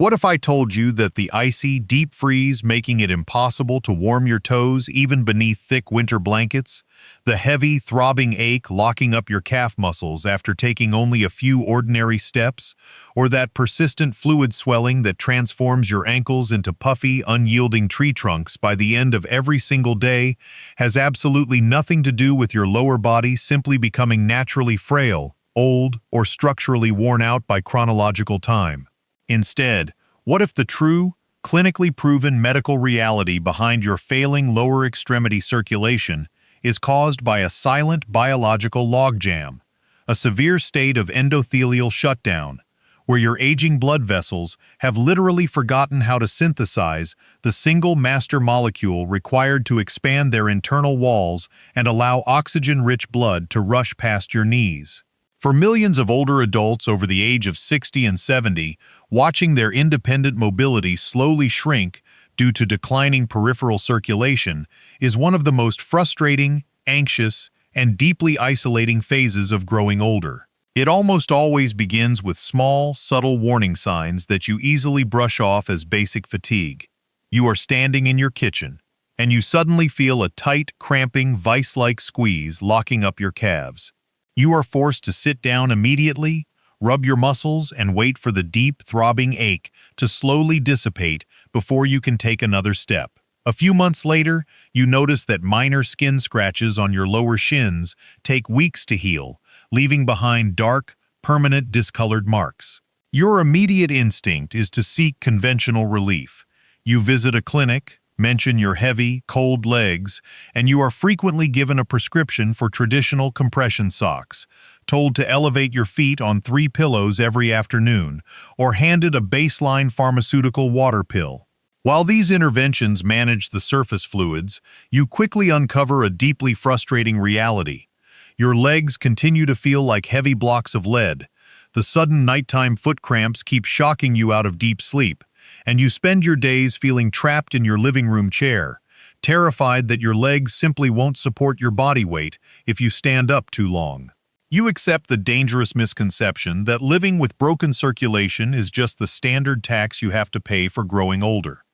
What if I told you that the icy, deep freeze making it impossible to warm your toes even beneath thick winter blankets? The heavy, throbbing ache locking up your calf muscles after taking only a few ordinary steps? Or that persistent fluid swelling that transforms your ankles into puffy, unyielding tree trunks by the end of every single day has absolutely nothing to do with your lower body simply becoming naturally frail, old, or structurally worn out by chronological time? Instead, what if the true, clinically proven medical reality behind your failing lower extremity circulation is caused by a silent biological logjam, a severe state of endothelial shutdown, where your aging blood vessels have literally forgotten how to synthesize the single master molecule required to expand their internal walls and allow oxygen-rich blood to rush past your knees? For millions of older adults over the age of 60 and 70, watching their independent mobility slowly shrink due to declining peripheral circulation is one of the most frustrating, anxious, and deeply isolating phases of growing older. It almost always begins with small, subtle warning signs that you easily brush off as basic fatigue. You are standing in your kitchen, and you suddenly feel a tight, cramping, vice-like squeeze locking up your calves. You are forced to sit down immediately, rub your muscles, and wait for the deep, throbbing ache to slowly dissipate before you can take another step. A few months later, you notice that minor skin scratches on your lower shins take weeks to heal, leaving behind dark, permanent, discolored marks. Your immediate instinct is to seek conventional relief. You visit a clinic, mention your heavy, cold legs, and you are frequently given a prescription for traditional compression socks, told to elevate your feet on 3 pillows every afternoon, or handed a baseline pharmaceutical water pill. While these interventions manage the surface fluids, you quickly uncover a deeply frustrating reality. Your legs continue to feel like heavy blocks of lead. The sudden nighttime foot cramps keep shocking you out of deep sleep, and you spend your days feeling trapped in your living room chair, terrified that your legs simply won't support your body weight if you stand up too long. You accept the dangerous misconception that living with broken circulation is just the standard tax you have to pay for growing older.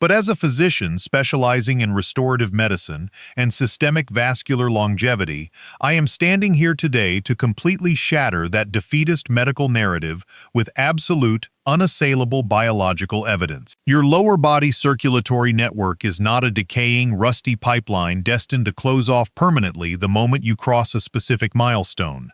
But as a physician specializing in restorative medicine and systemic vascular longevity, I am standing here today to completely shatter that defeatist medical narrative with absolute, unassailable biological evidence. Your lower body circulatory network is not a decaying, rusty pipeline destined to close off permanently the moment you cross a specific milestone.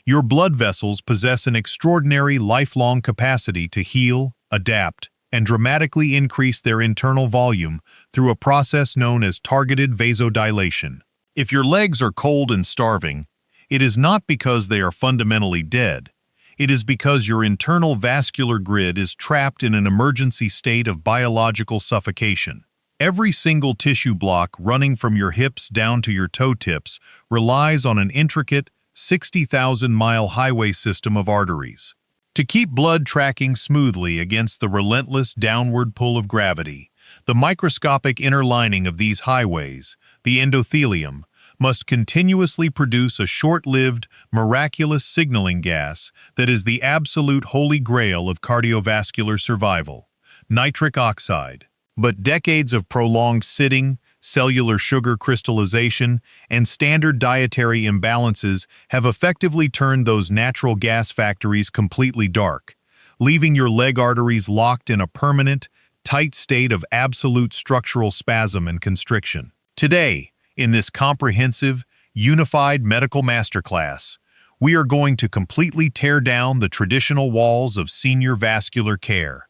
Your blood vessels possess an extraordinary lifelong capacity to heal, adapt, and dramatically increase their internal volume through a process known as targeted vasodilation. If your legs are cold and starving, it is not because they are fundamentally dead. It is because your internal vascular grid is trapped in an emergency state of biological suffocation. Every single tissue block running from your hips down to your toe tips relies on an intricate 60,000-mile highway system of arteries. To keep blood tracking smoothly against the relentless downward pull of gravity, the microscopic inner lining of these highways, the endothelium, must continuously produce a short-lived, miraculous signaling gas that is the absolute holy grail of cardiovascular survival: nitric oxide. But decades of prolonged sitting, cellular sugar crystallization, and standard dietary imbalances have effectively turned those natural gas factories completely dark, leaving your leg arteries locked in a permanent, tight state of absolute structural spasm and constriction. Today, in this comprehensive, unified medical masterclass, we are going to completely tear down the traditional walls of senior vascular care.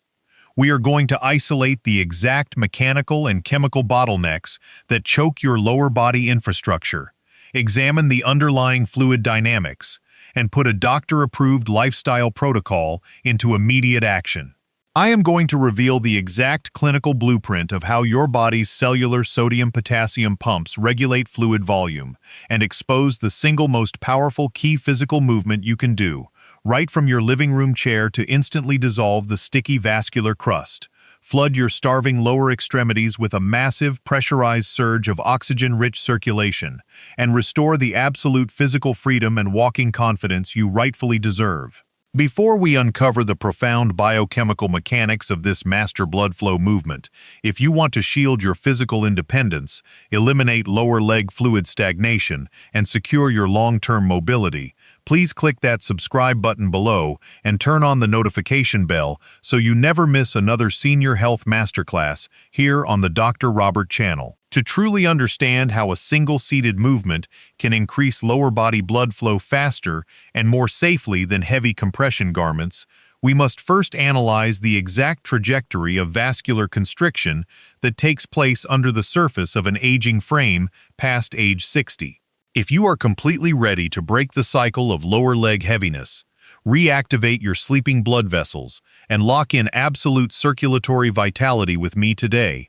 We are going to isolate the exact mechanical and chemical bottlenecks that choke your lower body infrastructure, examine the underlying fluid dynamics, and put a doctor-approved lifestyle protocol into immediate action. I am going to reveal the exact clinical blueprint of how your body's cellular sodium-potassium pumps regulate fluid volume and expose the single most powerful key physical movement you can do, right from your living room chair, to instantly dissolve the sticky vascular crust, flood your starving lower extremities with a massive pressurized surge of oxygen-rich circulation, and restore the absolute physical freedom and walking confidence you rightfully deserve. Before we uncover the profound biochemical mechanics of this master blood flow movement, if you want to shield your physical independence, eliminate lower leg fluid stagnation, and secure your long-term mobility, please click that subscribe button below and turn on the notification bell so you never miss another senior health masterclass here on the Dr. Robert channel. To truly understand how a single-seated movement can increase lower body blood flow faster and more safely than heavy compression garments, we must first analyze the exact trajectory of vascular constriction that takes place under the surface of an aging frame past age 60. If you are completely ready to break the cycle of lower leg heaviness, reactivate your sleeping blood vessels, and lock in absolute circulatory vitality with me today,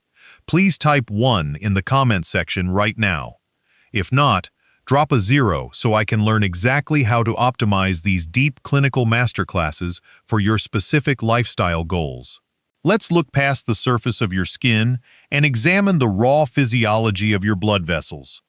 please type 1 in the comment section right now. If not, drop a 0 so I can learn exactly how to optimize these deep clinical masterclasses for your specific lifestyle goals. Let's look past the surface of your skin and examine the raw physiology of your blood vessels.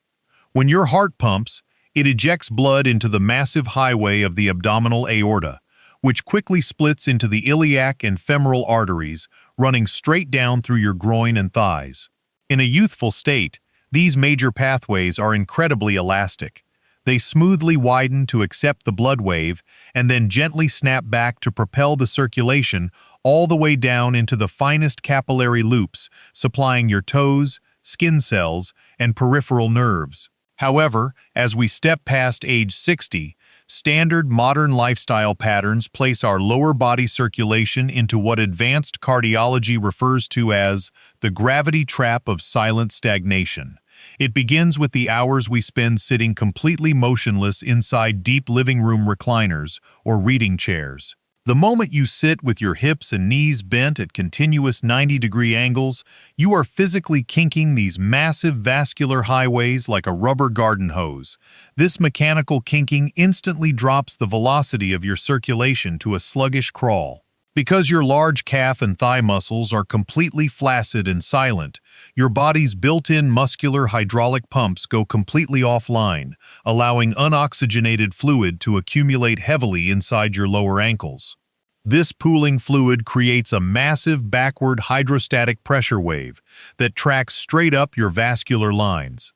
When your heart pumps, it ejects blood into the massive highway of the abdominal aorta, which quickly splits into the iliac and femoral arteries, running straight down through your groin and thighs. In a youthful state, these major pathways are incredibly elastic. They smoothly widen to accept the blood wave and then gently snap back to propel the circulation all the way down into the finest capillary loops, supplying your toes, skin cells, and peripheral nerves. However, as we step past age 60, standard modern lifestyle patterns place our lower body circulation into what advanced cardiology refers to as the gravity trap of silent stagnation. It begins with the hours we spend sitting completely motionless inside deep living room recliners or reading chairs. The moment you sit with your hips and knees bent at continuous 90-degree angles, you are physically kinking these massive vascular highways like a rubber garden hose. This mechanical kinking instantly drops the velocity of your circulation to a sluggish crawl. Because your large calf and thigh muscles are completely flaccid and silent, your body's built-in muscular hydraulic pumps go completely offline, allowing unoxygenated fluid to accumulate heavily inside your lower ankles. This pooling fluid creates a massive backward hydrostatic pressure wave that tracks straight up your vascular lines.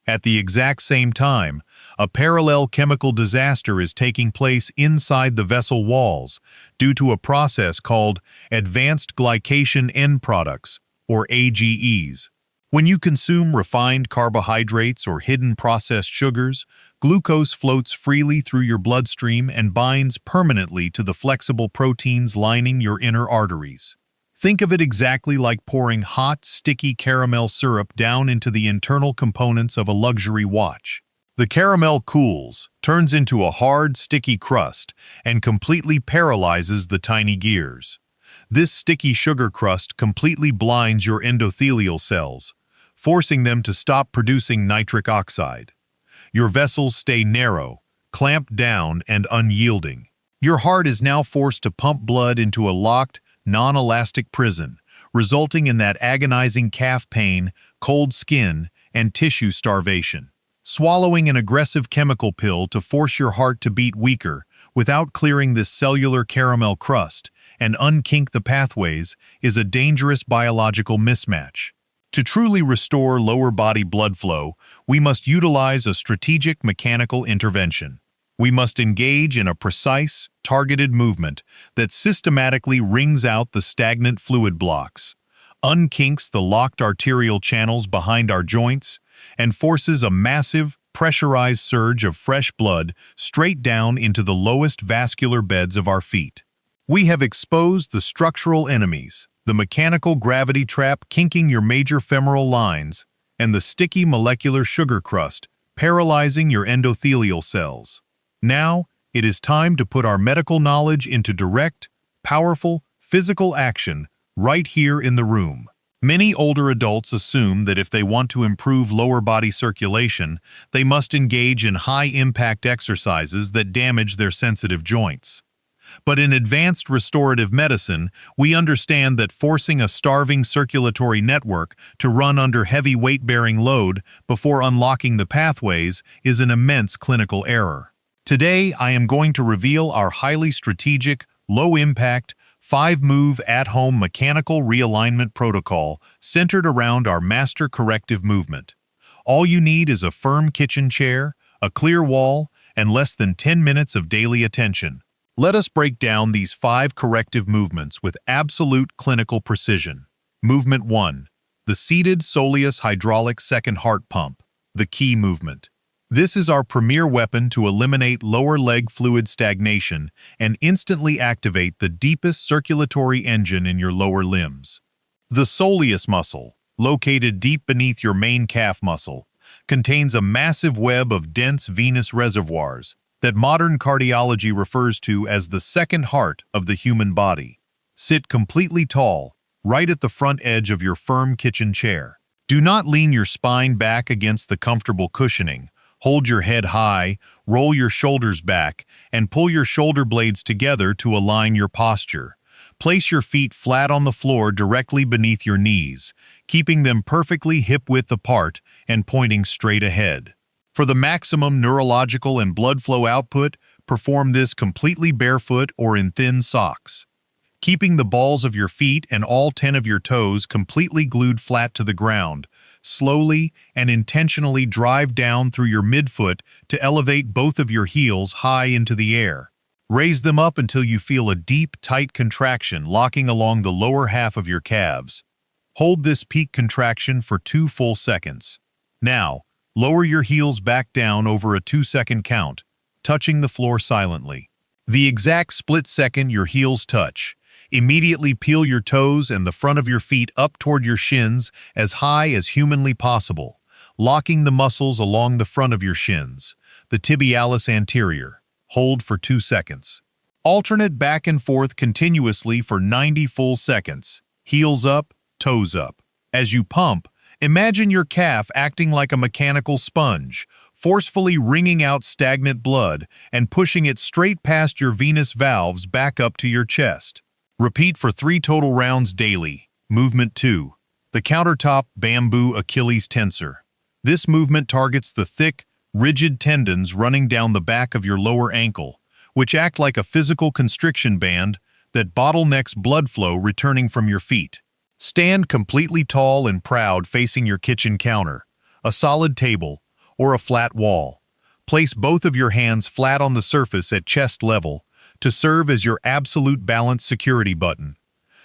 At the exact same time, a parallel chemical disaster is taking place inside the vessel walls due to a process called advanced glycation end products, or AGEs. When you consume refined carbohydrates or hidden processed sugars, glucose floats freely through your bloodstream and binds permanently to the flexible proteins lining your inner arteries. Think of it exactly like pouring hot, sticky caramel syrup down into the internal components of a luxury watch. The caramel cools, turns into a hard, sticky crust, and completely paralyzes the tiny gears. This sticky sugar crust completely blinds your endothelial cells, forcing them to stop producing nitric oxide. Your vessels stay narrow, clamped down, and unyielding. Your heart is now forced to pump blood into a locked, non-elastic prison, resulting in that agonizing calf pain, cold skin, and tissue starvation. Swallowing an aggressive chemical pill to force your heart to beat weaker without clearing this cellular caramel crust and unkink the pathways is a dangerous biological mismatch. To truly restore lower body blood flow, we must utilize a strategic mechanical intervention. We must engage in a precise, targeted movement that systematically wrings out the stagnant fluid blocks, unkinks the locked arterial channels behind our joints, and forces a massive, pressurized surge of fresh blood straight down into the lowest vascular beds of our feet. We have exposed the structural enemies, the mechanical gravity trap kinking your major femoral lines, and the sticky molecular sugar crust paralyzing your endothelial cells. Now, it is time to put our medical knowledge into direct, powerful, physical action right here in the room. Many older adults assume that if they want to improve lower body circulation, they must engage in high-impact exercises that damage their sensitive joints. But in advanced restorative medicine, we understand that forcing a starving circulatory network to run under heavy weight-bearing load before unlocking the pathways is an immense clinical error. Today, I am going to reveal our highly strategic, low-impact, 5-move at-home mechanical realignment protocol centered around our master corrective movement. All you need is a firm kitchen chair, a clear wall, and less than 10 minutes of daily attention. Let us break down these 5 corrective movements with absolute clinical precision. Movement 1. The seated soleus hydraulic second heart pump, the key movement. This is our premier weapon to eliminate lower leg fluid stagnation and instantly activate the deepest circulatory engine in your lower limbs. The soleus muscle, located deep beneath your main calf muscle, contains a massive web of dense venous reservoirs that modern cardiology refers to as the second heart of the human body. Sit completely tall, right at the front edge of your firm kitchen chair. Do not lean your spine back against the comfortable cushioning. Hold your head high, roll your shoulders back, and pull your shoulder blades together to align your posture. Place your feet flat on the floor directly beneath your knees, keeping them perfectly hip-width apart and pointing straight ahead. For the maximum neurological and blood flow output, perform this completely barefoot or in thin socks. Keeping the balls of your feet and all 10 of your toes completely glued flat to the ground, slowly and intentionally drive down through your midfoot to elevate both of your heels high into the air. Raise them up until you feel a deep, tight contraction locking along the lower half of your calves. Hold this peak contraction for 2 full seconds. Now, lower your heels back down over a 2-second count, touching the floor silently. The exact split second your heels touch, immediately peel your toes and the front of your feet up toward your shins as high as humanly possible, locking the muscles along the front of your shins, the tibialis anterior. Hold for 2 seconds. Alternate back and forth continuously for 90 full seconds. Heels up, toes up. As you pump, imagine your calf acting like a mechanical sponge, forcefully wringing out stagnant blood and pushing it straight past your venous valves back up to your chest. Repeat for 3 total rounds daily. Movement 2. The countertop bamboo Achilles tensor. This movement targets the thick, rigid tendons running down the back of your lower ankle, which act like a physical constriction band that bottlenecks blood flow returning from your feet. Stand completely tall and proud facing your kitchen counter, a solid table, or a flat wall. Place both of your hands flat on the surface at chest level to serve as your absolute balance security button.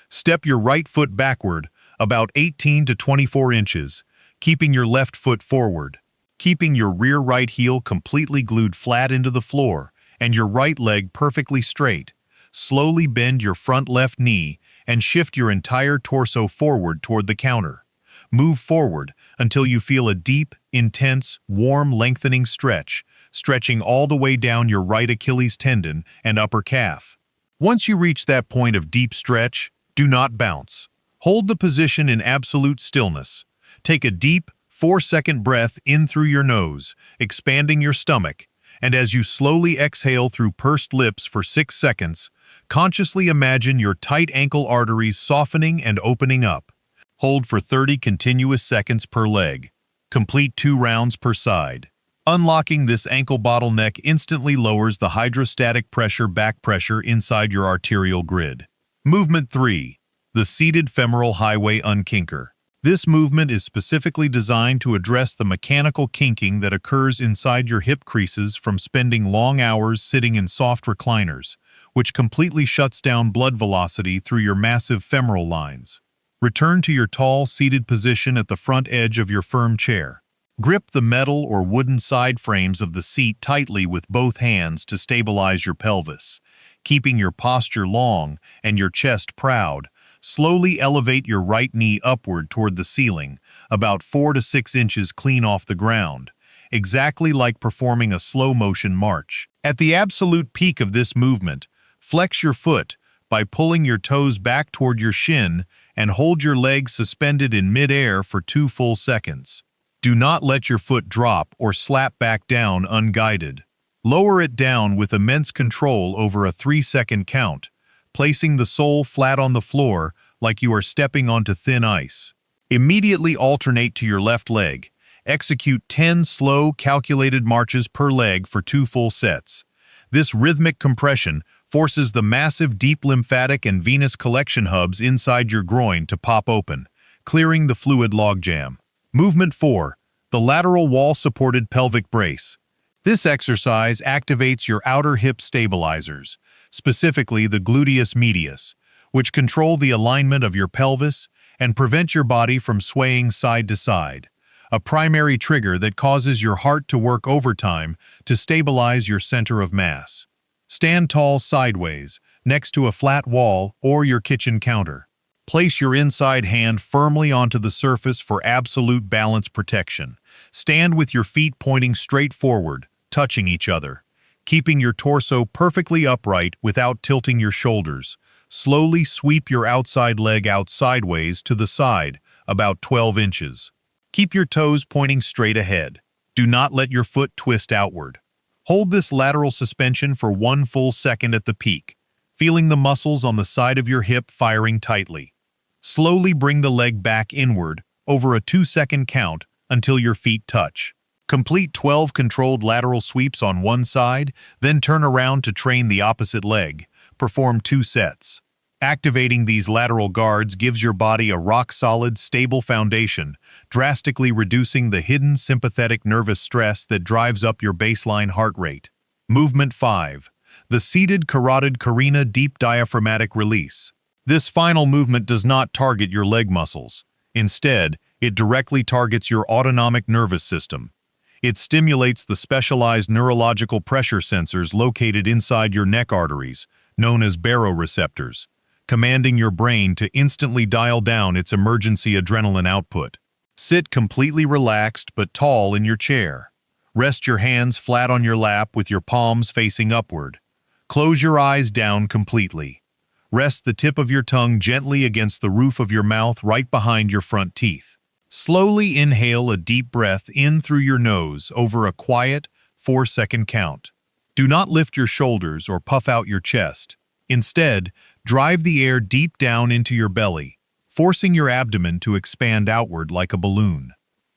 Step your right foot backward about 18 to 24 inches, keeping your left foot forward. Keeping your rear right heel completely glued flat into the floor and your right leg perfectly straight, slowly bend your front left knee and shift your entire torso forward toward the counter. Move forward until you feel a deep, intense, warm, lengthening stretch, stretching all the way down your right Achilles tendon and upper calf. Once you reach that point of deep stretch, do not bounce. Hold the position in absolute stillness. Take a deep, 4-second breath in through your nose, expanding your stomach, and as you slowly exhale through pursed lips for 6 seconds, consciously imagine your tight ankle arteries softening and opening up. Hold for 30 continuous seconds per leg. Complete 2 rounds per side. Unlocking this ankle bottleneck instantly lowers the hydrostatic pressure back pressure inside your arterial grid. Movement 3. The seated femoral highway unkinker. This movement is specifically designed to address the mechanical kinking that occurs inside your hip creases from spending long hours sitting in soft recliners, which completely shuts down blood velocity through your massive femoral lines. Return to your tall, seated position at the front edge of your firm chair. Grip the metal or wooden side frames of the seat tightly with both hands to stabilize your pelvis. Keeping your posture long and your chest proud, slowly elevate your right knee upward toward the ceiling, about 4 to 6 inches clean off the ground, exactly like performing a slow-motion march. At the absolute peak of this movement, flex your foot by pulling your toes back toward your shin and hold your legs suspended in mid-air for 2 full seconds. Do not let your foot drop or slap back down unguided. Lower it down with immense control over a 3-second count, placing the sole flat on the floor like you are stepping onto thin ice. Immediately alternate to your left leg. Execute 10 slow, calculated marches per leg for 2 full sets. This rhythmic compression forces the massive deep lymphatic and venous collection hubs inside your groin to pop open, clearing the fluid logjam. Movement 4. The lateral wall-supported pelvic brace. This exercise activates your outer hip stabilizers, specifically the gluteus medius, which control the alignment of your pelvis and prevent your body from swaying side to side, a primary trigger that causes your heart to work overtime to stabilize your center of mass. Stand tall sideways, next to a flat wall or your kitchen counter. Place your inside hand firmly onto the surface for absolute balance protection. Stand with your feet pointing straight forward, touching each other, keeping your torso perfectly upright without tilting your shoulders. Slowly sweep your outside leg out sideways to the side, about 12 inches. Keep your toes pointing straight ahead. Do not let your foot twist outward. Hold this lateral suspension for 1 full second at the peak, feeling the muscles on the side of your hip firing tightly. Slowly bring the leg back inward over a 2-second count until your feet touch. Complete 12 controlled lateral sweeps on one side, then turn around to train the opposite leg. Perform 2 sets. Activating these lateral guards gives your body a rock-solid, stable foundation, drastically reducing the hidden sympathetic nervous stress that drives up your baseline heart rate. Movement 5. The seated carotid carina deep diaphragmatic release. This final movement does not target your leg muscles. Instead, it directly targets your autonomic nervous system. It stimulates the specialized neurological pressure sensors located inside your neck arteries, known as baroreceptors, commanding your brain to instantly dial down its emergency adrenaline output. Sit completely relaxed but tall in your chair. Rest your hands flat on your lap with your palms facing upward. Close your eyes down completely. Rest the tip of your tongue gently against the roof of your mouth right behind your front teeth. Slowly inhale a deep breath in through your nose over a quiet 4-second count. Do not lift your shoulders or puff out your chest. Instead, drive the air deep down into your belly, forcing your abdomen to expand outward like a balloon.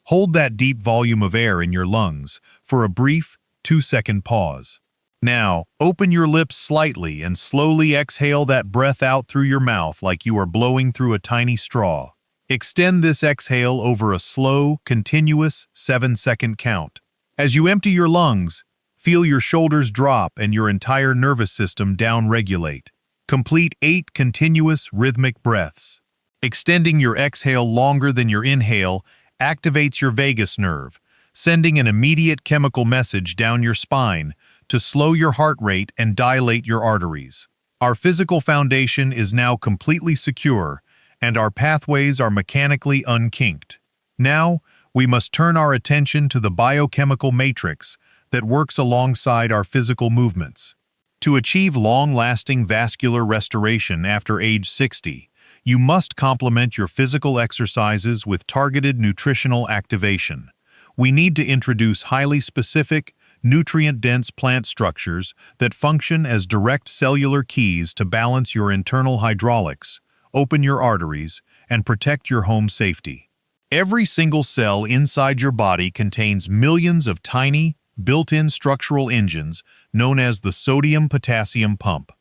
Hold that deep volume of air in your lungs for a brief 2-second pause. Now, open your lips slightly and slowly exhale that breath out through your mouth like you are blowing through a tiny straw. Extend this exhale over a slow, continuous 7-second count. As you empty your lungs, feel your shoulders drop and your entire nervous system down-regulate. Complete 8 continuous rhythmic breaths. Extending your exhale longer than your inhale activates your vagus nerve, sending an immediate chemical message down your spine to slow your heart rate and dilate your arteries. Our physical foundation is now completely secure, and our pathways are mechanically unkinked. Now, we must turn our attention to the biochemical matrix that works alongside our physical movements. To achieve long-lasting vascular restoration after age 60, you must complement your physical exercises with targeted nutritional activation. We need to introduce highly specific, nutrient-dense plant structures that function as direct cellular keys to balance your internal hydraulics, open your arteries, and protect your home safety. Every single cell inside your body contains millions of tiny, built-in structural engines known as the sodium-potassium pump.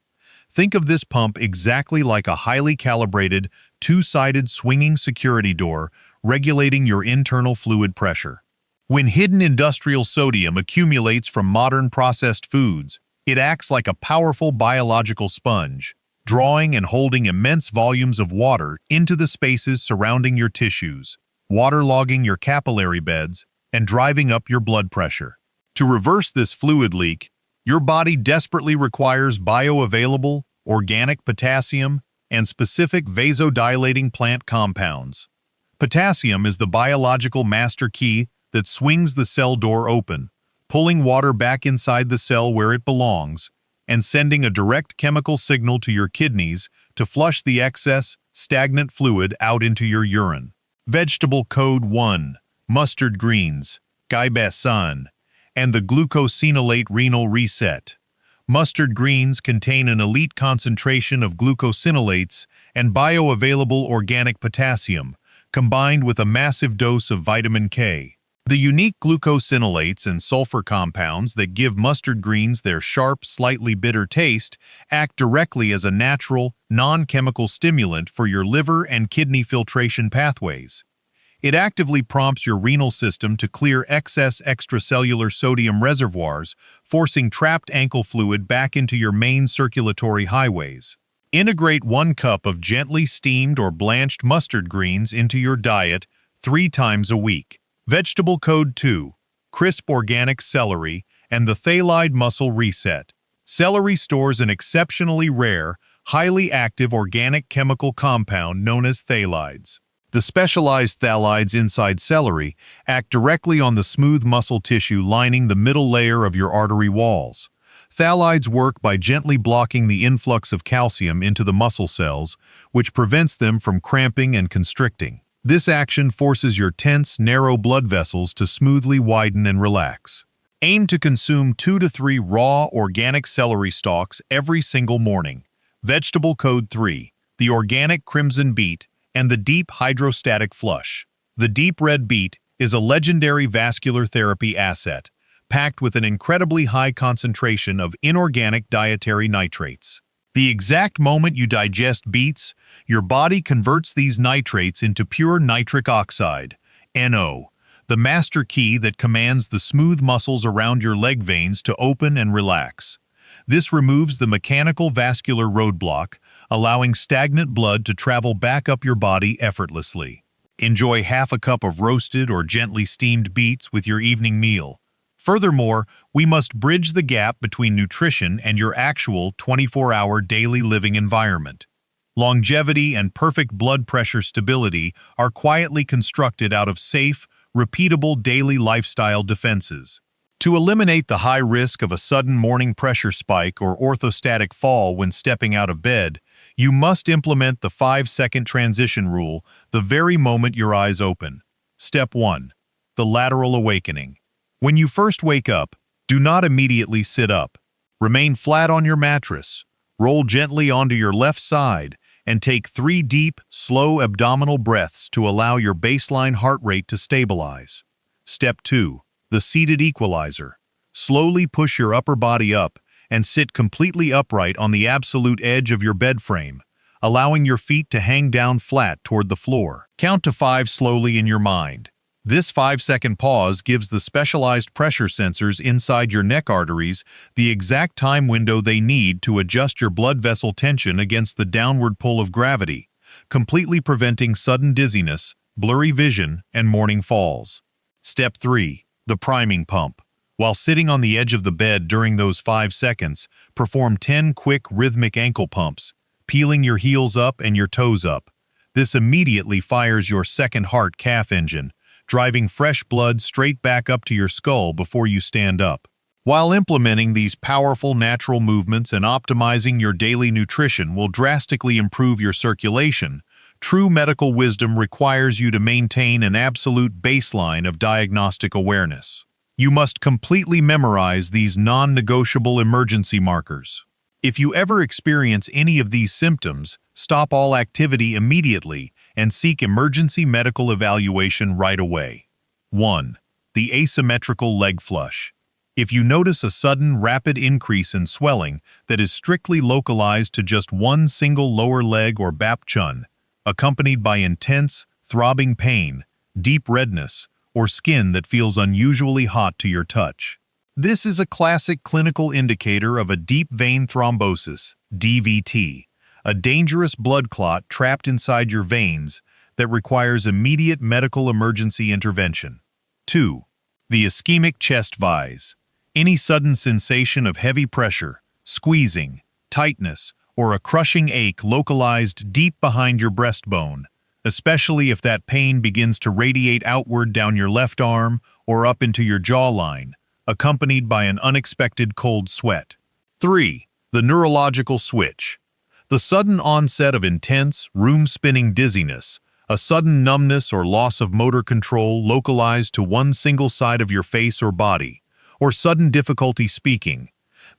Think of this pump exactly like a highly calibrated, two-sided swinging security door regulating your internal fluid pressure. When hidden industrial sodium accumulates from modern processed foods, it acts like a powerful biological sponge, drawing and holding immense volumes of water into the spaces surrounding your tissues, waterlogging your capillary beds, and driving up your blood pressure. To reverse this fluid leak, your body desperately requires bioavailable, organic potassium and specific vasodilating plant compounds. Potassium is the biological master key that swings the cell door open, pulling water back inside the cell where it belongs, and sending a direct chemical signal to your kidneys to flush the excess, stagnant fluid out into your urine. Vegetable Code 1, mustard greens, gaibasan, and the glucosinolate renal reset. Mustard greens contain an elite concentration of glucosinolates and bioavailable organic potassium, combined with a massive dose of vitamin K. The unique glucosinolates and sulfur compounds that give mustard greens their sharp, slightly bitter taste act directly as a natural, non-chemical stimulant for your liver and kidney filtration pathways. It actively prompts your renal system to clear excess extracellular sodium reservoirs, forcing trapped ankle fluid back into your main circulatory highways. Integrate 1 cup of gently steamed or blanched mustard greens into your diet 3 times a week. Vegetable Code 2, crisp organic celery, and the Thalide Muscle Reset. Celery stores an exceptionally rare, highly active organic chemical compound known as thalides. The specialized thalides inside celery act directly on the smooth muscle tissue lining the middle layer of your artery walls. Thalides work by gently blocking the influx of calcium into the muscle cells, which prevents them from cramping and constricting. This action forces your tense, narrow blood vessels to smoothly widen and relax. Aim to consume 2 to 3 raw, organic celery stalks every single morning. Vegetable Code 3, the organic crimson beet, and the deep hydrostatic flush. The deep red beet is a legendary vascular therapy asset, packed with an incredibly high concentration of inorganic dietary nitrates. The exact moment you digest beets, your body converts these nitrates into pure nitric oxide, NO, the master key that commands the smooth muscles around your leg veins to open and relax. This removes the mechanical vascular roadblock, allowing stagnant blood to travel back up your body effortlessly. Enjoy half a cup of roasted or gently steamed beets with your evening meal. Furthermore, we must bridge the gap between nutrition and your actual 24-hour daily living environment. Longevity and perfect blood pressure stability are quietly constructed out of safe, repeatable daily lifestyle defenses. To eliminate the high risk of a sudden morning pressure spike or orthostatic fall when stepping out of bed, you must implement the 5-second transition rule the very moment your eyes open. Step 1. The lateral awakening. When you first wake up, do not immediately sit up. Remain flat on your mattress, roll gently onto your left side, and take 3 deep, slow abdominal breaths to allow your baseline heart rate to stabilize. Step 2. The seated equalizer. Slowly push your upper body up and sit completely upright on the absolute edge of your bed frame, allowing your feet to hang down flat toward the floor. Count to 5 slowly in your mind. This 5-second pause gives the specialized pressure sensors inside your neck arteries the exact time window they need to adjust your blood vessel tension against the downward pull of gravity, completely preventing sudden dizziness, blurry vision, and morning falls. Step 3. The priming pump. While sitting on the edge of the bed during those 5 seconds, perform 10 quick rhythmic ankle pumps, peeling your heels up and your toes up. This immediately fires your second heart calf engine, driving fresh blood straight back up to your skull before you stand up. While implementing these powerful natural movements and optimizing your daily nutrition will drastically improve your circulation, true medical wisdom requires you to maintain an absolute baseline of diagnostic awareness. You must completely memorize these non-negotiable emergency markers. If you ever experience any of these symptoms, stop all activity immediately and seek emergency medical evaluation right away. 1. The asymmetrical leg flush. If you notice a sudden, rapid increase in swelling that is strictly localized to just one single lower leg or bap chun, accompanied by intense, throbbing pain, deep redness, or skin that feels unusually hot to your touch. This is a classic clinical indicator of a deep vein thrombosis, DVT, a dangerous blood clot trapped inside your veins that requires immediate medical emergency intervention. 2. The ischemic chest vise. Any sudden sensation of heavy pressure, squeezing, tightness, or a crushing ache localized deep behind your breastbone, especially if that pain begins to radiate outward down your left arm or up into your jawline, accompanied by an unexpected cold sweat. 3. The neurological switch. The sudden onset of intense, room-spinning dizziness, a sudden numbness or loss of motor control localized to one single side of your face or body, or sudden difficulty speaking.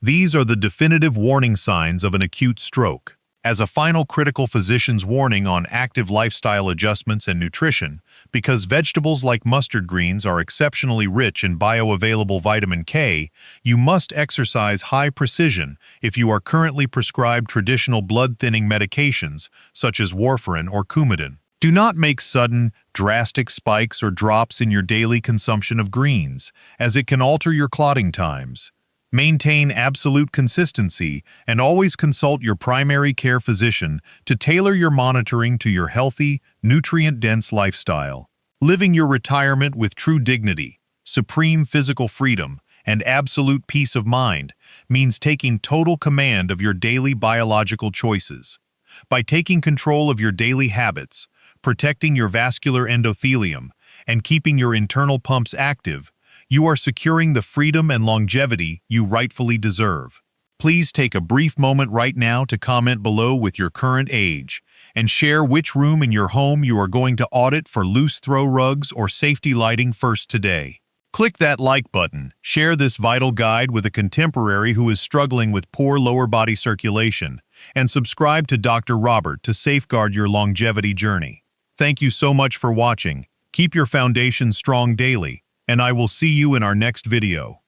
These are the definitive warning signs of an acute stroke. As a final critical physician's warning on active lifestyle adjustments and nutrition, because vegetables like mustard greens are exceptionally rich in bioavailable vitamin K, you must exercise high precision if you are currently prescribed traditional blood-thinning medications such as warfarin or Coumadin. Do not make sudden, drastic spikes or drops in your daily consumption of greens, as it can alter your clotting times. Maintain absolute consistency and always consult your primary care physician to tailor your monitoring to your healthy, nutrient-dense lifestyle. Living your retirement with true dignity, supreme physical freedom, and absolute peace of mind means taking total command of your daily biological choices. By taking control of your daily habits, protecting your vascular endothelium, and keeping your internal pumps active, you are securing the freedom and longevity you rightfully deserve. Please take a brief moment right now to comment below with your current age and share which room in your home you are going to audit for loose throw rugs or safety lighting first today. Click that like button, share this vital guide with a contemporary who is struggling with poor lower body circulation, and subscribe to Dr. Robert to safeguard your longevity journey. Thank you so much for watching. Keep your foundation strong daily, and I will see you in our next video.